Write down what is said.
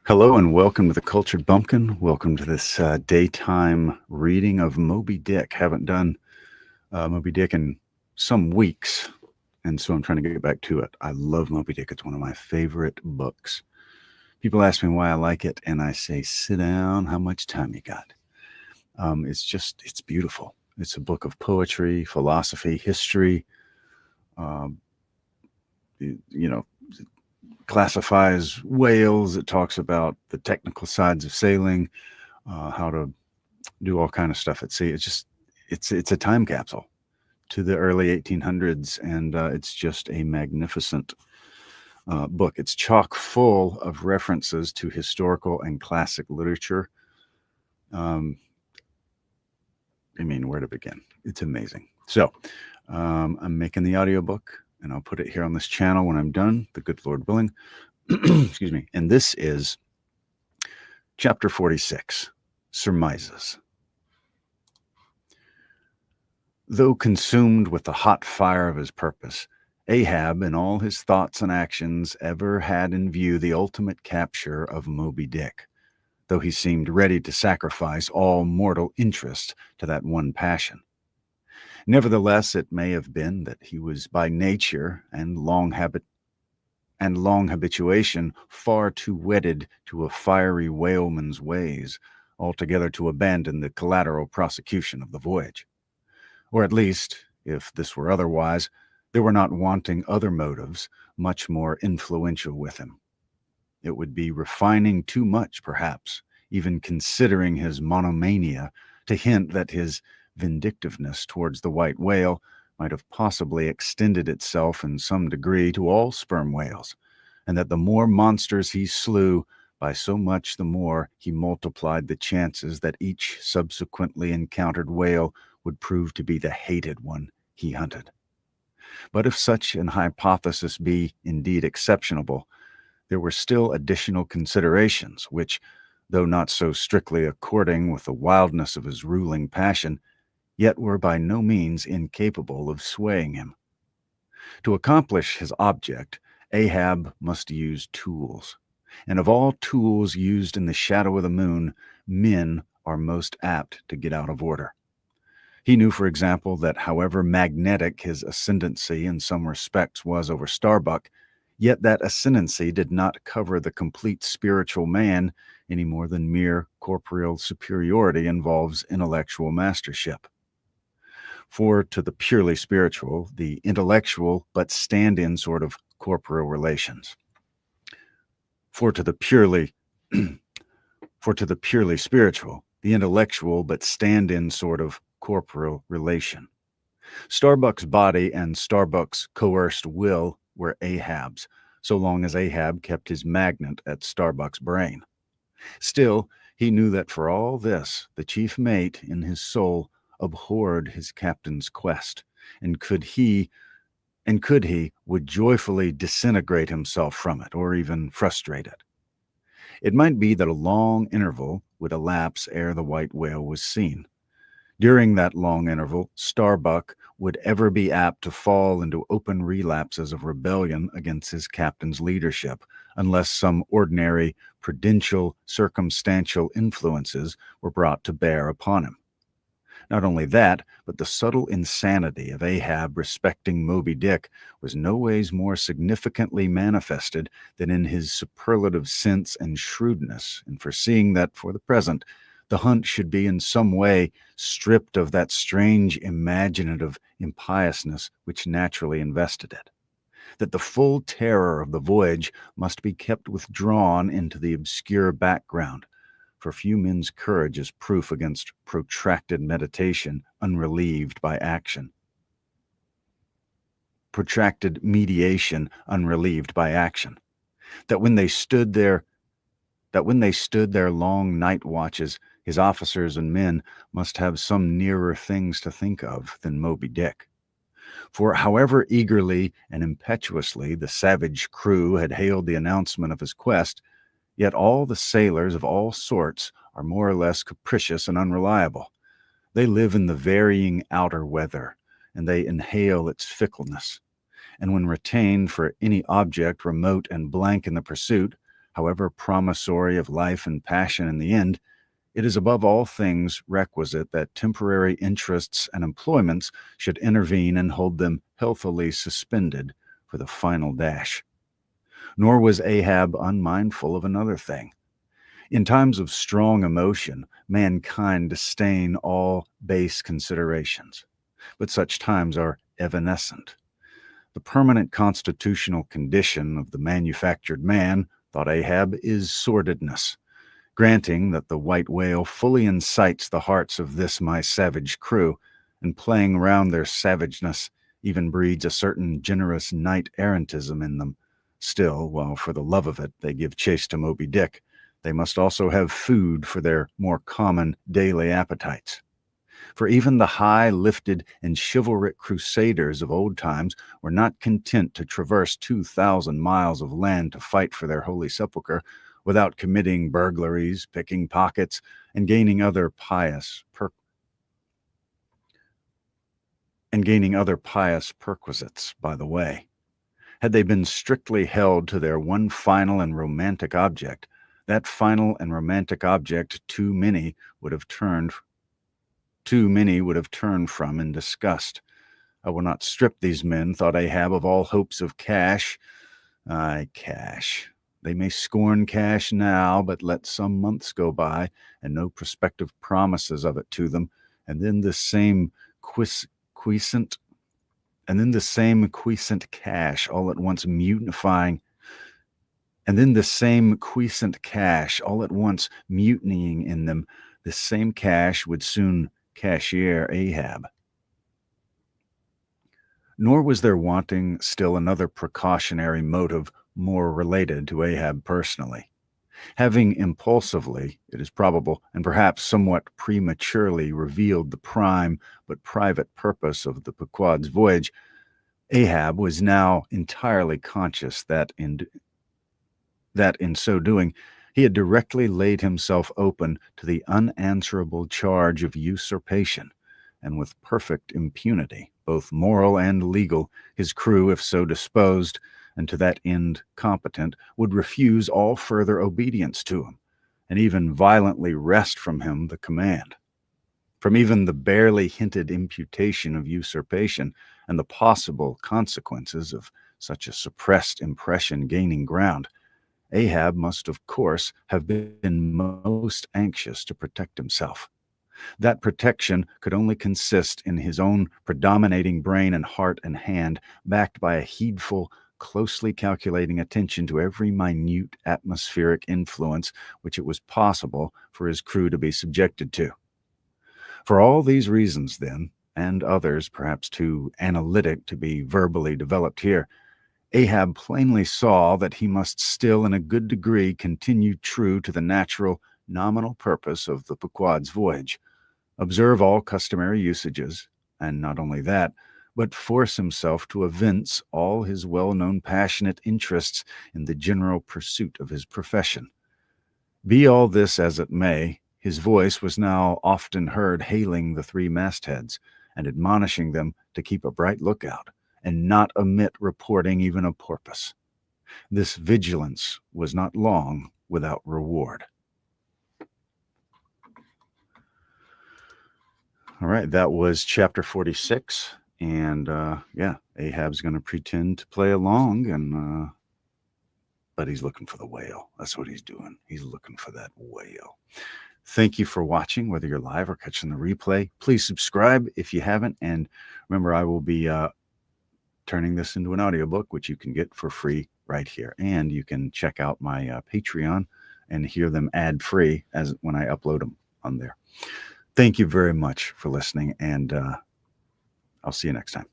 Hello and welcome to the Cultured Bumpkin. Welcome to this daytime reading of Moby Dick. Haven't done Moby Dick in some weeks, and so I'm trying to get back to it. I love Moby Dick. It's one of my favorite books. People ask me why I like it, and I say, sit down, how much time you got? It's beautiful. It's a book of poetry, philosophy, history, um, you know, classifies whales. It talks about the technical sides of sailing, how to do all kind of stuff at sea. It's a time capsule to the early 1800s, and it's just a magnificent book. It's chock full of references to historical and classic literature. Um, I mean, where to begin? It's amazing. So I'm making the audiobook, and I'll put it here on this channel when I'm done, the good Lord willing. Excuse me. And this is chapter 46, Surmises. Though consumed with the hot fire of his purpose, Ahab, in all his thoughts and actions, ever had in view the ultimate capture of Moby Dick, though he seemed ready to sacrifice all mortal interest to that one passion. Nevertheless, it may have been that he was by nature and long habituation far too wedded to a fiery whaleman's ways altogether to abandon the collateral prosecution of the voyage. Or at least, if this were otherwise, there were not wanting other motives much more influential with him. It would be refining too much, perhaps, even considering his monomania, to hint that his vindictiveness towards the white whale might have possibly extended itself in some degree to all sperm whales, and that the more monsters he slew, by so much the more he multiplied the chances that each subsequently encountered whale would prove to be the hated one he hunted. But if such an hypothesis be indeed exceptionable, there were still additional considerations which, though not so strictly according with the wildness of his ruling passion, yet were by no means incapable of swaying him. To accomplish his object, Ahab must use tools, and of all tools used in the shadow of the moon, men are most apt to get out of order. He knew, for example, that however magnetic his ascendancy in some respects was over Starbuck, yet that ascendancy did not cover the complete spiritual man any more than mere corporeal superiority involves intellectual mastership. For to the purely spiritual, the intellectual but stand-in sort of corporeal relations. For to the purely spiritual, the intellectual but stand-in sort of corporeal relation. Starbuck's body and Starbuck's coerced will were Ahab's, so long as Ahab kept his magnet at Starbuck's brain. Still, he knew that for all this, the chief mate in his soul abhorred his captain's quest, and could he, would joyfully disintegrate himself from it, or even frustrate it. It might be that a long interval would elapse ere the white whale was seen. During that long interval, Starbuck would ever be apt to fall into open relapses of rebellion against his captain's leadership, unless some ordinary, prudential, circumstantial influences were brought to bear upon him. Not only that, but the subtle insanity of Ahab respecting Moby Dick was no ways more significantly manifested than in his superlative sense and shrewdness in foreseeing that, for the present, the hunt should be in some way stripped of that strange imaginative impiousness which naturally invested it, that the full terror of the voyage must be kept withdrawn into the obscure background, for few men's courage is proof against protracted meditation unrelieved by action. Protracted mediation unrelieved by action. That when they stood their long night watches, his officers and men must have some nearer things to think of than Moby Dick. For however eagerly and impetuously the savage crew had hailed the announcement of his quest, yet all the sailors of all sorts are more or less capricious and unreliable. They live in the varying outer weather, and they inhale its fickleness. And when retained for any object remote and blank in the pursuit, however promissory of life and passion in the end, it is above all things requisite that temporary interests and employments should intervene and hold them healthily suspended for the final dash. Nor was Ahab unmindful of another thing. In times of strong emotion, mankind disdain all base considerations, but such times are evanescent. The permanent constitutional condition of the manufactured man, thought Ahab, is sordidness. Granting that the white whale fully incites the hearts of this my savage crew, and playing round their savageness even breeds a certain generous knight-errantism in them, still, while for the love of it they give chase to Moby Dick, they must also have food for their more common daily appetites. For even the high-lifted and chivalric crusaders of old times were not content to traverse 2,000 miles of land to fight for their holy sepulchre, without committing burglaries, picking pockets, and gaining other pious perquisites by the way. Had they been strictly held to their one final and romantic object, that final and romantic object too many would have turned from in disgust. I will not strip these men, thought Ahab, of all hopes of cash. Aye, cash. They may scorn cash now, but let some months go by, and no prospective promises of it to them, and then this same quiescent cash all at once mutinying in them, this same cash would soon cashier Ahab. Nor was there wanting still another precautionary motive more related to Ahab personally. Having impulsively, it is probable, and perhaps somewhat prematurely revealed the prime but private purpose of the Pequod's voyage, Ahab was now entirely conscious that in so doing he had directly laid himself open to the unanswerable charge of usurpation, and with perfect impunity, both moral and legal, his crew, if so disposed, and to that end competent, would refuse all further obedience to him, and even violently wrest from him the command. From even the barely hinted imputation of usurpation and the possible consequences of such a suppressed impression gaining ground, Ahab must, of course, have been most anxious to protect himself. That protection could only consist in his own predominating brain and heart and hand, backed by a heedful, closely calculating attention to every minute atmospheric influence which it was possible for his crew to be subjected to. For all these reasons, then, and others perhaps too analytic to be verbally developed here, Ahab plainly saw that he must still in a good degree continue true to the natural, nominal purpose of the Pequod's voyage, observe all customary usages, and not only that, but force himself to evince all his well-known passionate interests in the general pursuit of his profession. Be all this as it may, his voice was now often heard hailing the three mastheads and admonishing them to keep a bright lookout and not omit reporting even a porpoise. This vigilance was not long without reward. All right, that was chapter 46. And Ahab's going to pretend to play along, but he's looking for the whale. That's what he's doing. He's looking for that whale. Thank you for watching, whether you're live or catching the replay. Please subscribe if you haven't. And remember, I will be turning this into an audiobook, which you can get for free right here. And you can check out my Patreon and hear them ad-free as when I upload them on there. Thank you very much for listening, and I'll see you next time.